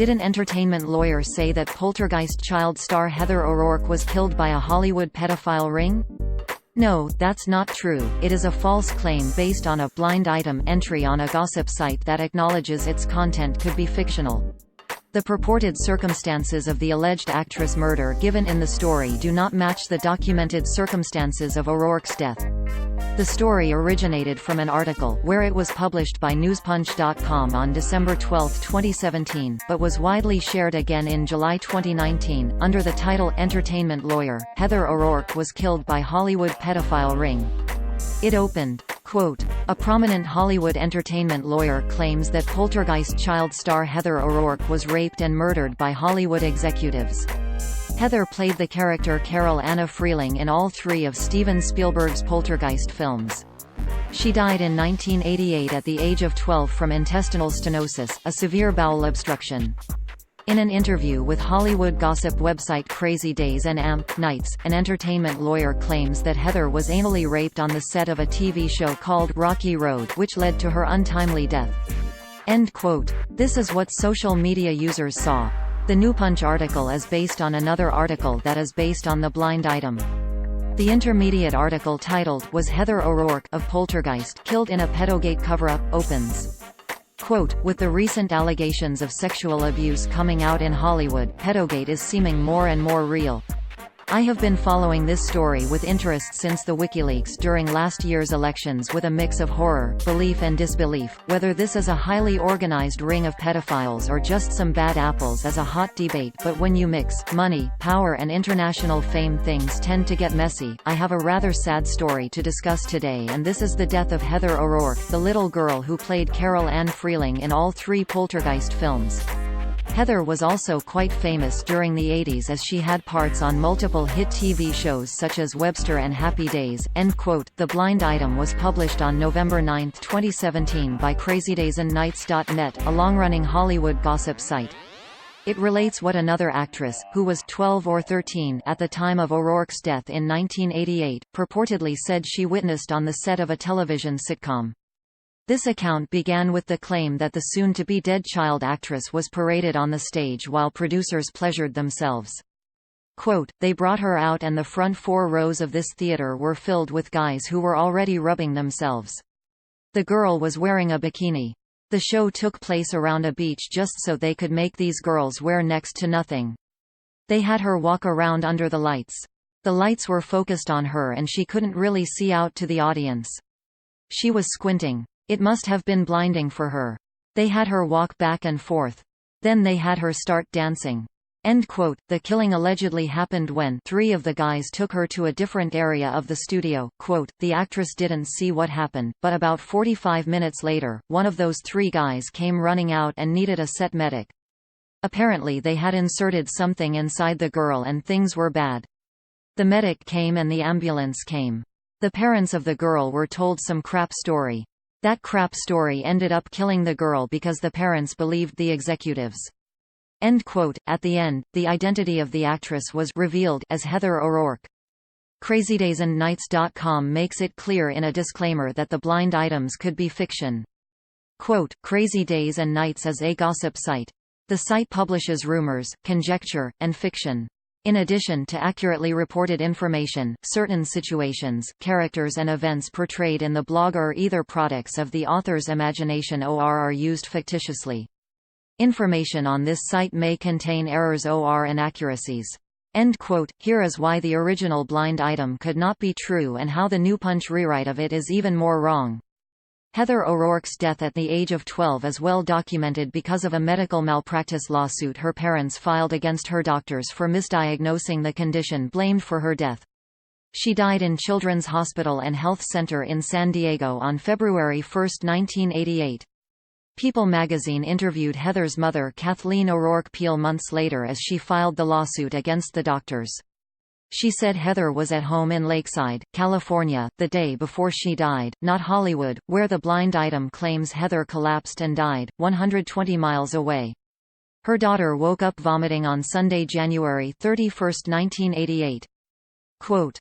Did an entertainment lawyer say that Poltergeist child star Heather O'Rourke was killed by a Hollywood pedophile ring? No, that's not true. It is a false claim based on a blind item entry on a gossip site that acknowledges its content could be fictional. The purported circumstances of the alleged actress' murder given in the story do not match the documented circumstances of O'Rourke's death. The story originated from an article, where it was published by newspunch.com on December 12, 2017, but was widely shared again in July 2019, under the title "Entertainment Lawyer, Heather O'Rourke was killed by Hollywood pedophile ring." It opened, quote, "A prominent Hollywood entertainment lawyer claims that Poltergeist child star Heather O'Rourke was raped and murdered by Hollywood executives. Heather played the character Carol Anna Freeling in all three of Steven Spielberg's Poltergeist films. She died in 1988 at the age of 12 from intestinal stenosis, a severe bowel obstruction." In an interview with Hollywood gossip website Crazy Days and Amp Nights, an entertainment lawyer claims that Heather was anally raped on the set of a TV show called Rocky Road, which led to her untimely death. End quote. This is what social media users saw. The New Punch article is based on another article that is based on the blind item. The intermediate article titled "Was Heather O'Rourke of Poltergeist killed in a pedogate cover-up?" opens, quote, "With the recent allegations of sexual abuse coming out in Hollywood, pedogate is seeming more and more real. I have been following this story with interest since the WikiLeaks during last year's elections with a mix of horror, belief and disbelief. Whether this is a highly organized ring of pedophiles or just some bad apples is a hot debate, but when you mix money, power and international fame, things tend to get messy. I have a rather sad story to discuss today, and this is the death of Heather O'Rourke, the little girl who played Carol Ann Freeling in all three Poltergeist films. Heather was also quite famous during the 80s as she had parts on multiple hit TV shows such as Webster and Happy Days." End quote. The blind item was published on November 9, 2017 by crazydaysandnights.net, a long-running Hollywood gossip site. It relates what another actress, who was 12 or 13 at the time of O'Rourke's death in 1988, purportedly said she witnessed on the set of a television sitcom. This account began with the claim that the soon-to-be-dead child actress was paraded on the stage while producers pleasured themselves. Quote, "They brought her out and the front 4 rows of this theater were filled with guys who were already rubbing themselves. The girl was wearing a bikini. The show took place around a beach just so they could make these girls wear next to nothing. They had her walk around under the lights. The lights were focused on her and she couldn't really see out to the audience. She was squinting. It must have been blinding for her. They had her walk back and forth. Then they had her start dancing." End quote. The killing allegedly happened when 3 of the guys took her to a different area of the studio. Quote, "The actress didn't see what happened, but about 45 minutes later, one of those 3 guys came running out and needed a set medic. Apparently they had inserted something inside the girl and things were bad. The medic came and the ambulance came. The parents of the girl were told some crap story. That crap story ended up killing the girl because the parents believed the executives." End quote. At the end, the identity of the actress was revealed as Heather O'Rourke. crazydaysandnights.com makes it clear in a disclaimer that the blind items could be fiction. Quote, "Crazy Days and Nights is a gossip site. The site publishes rumors, conjecture, and fiction. In addition to accurately reported information, certain situations, characters and events portrayed in the blog are either products of the author's imagination or are used fictitiously. Information on this site may contain errors or inaccuracies." End quote. Here is why the original blind item could not be true and how the New Punch rewrite of it is even more wrong. Heather O'Rourke's death at the age of 12 is well documented because of a medical malpractice lawsuit her parents filed against her doctors for misdiagnosing the condition blamed for her death. She died in Children's Hospital and Health Center in San Diego on February 1, 1988. People magazine interviewed Heather's mother Kathleen O'Rourke Peel months later as she filed the lawsuit against the doctors. She said Heather was at home in Lakeside, California, the day before she died, not Hollywood, where the blind item claims Heather collapsed and died, 120 miles away. Her daughter woke up vomiting on Sunday, January 31, 1988. Quote,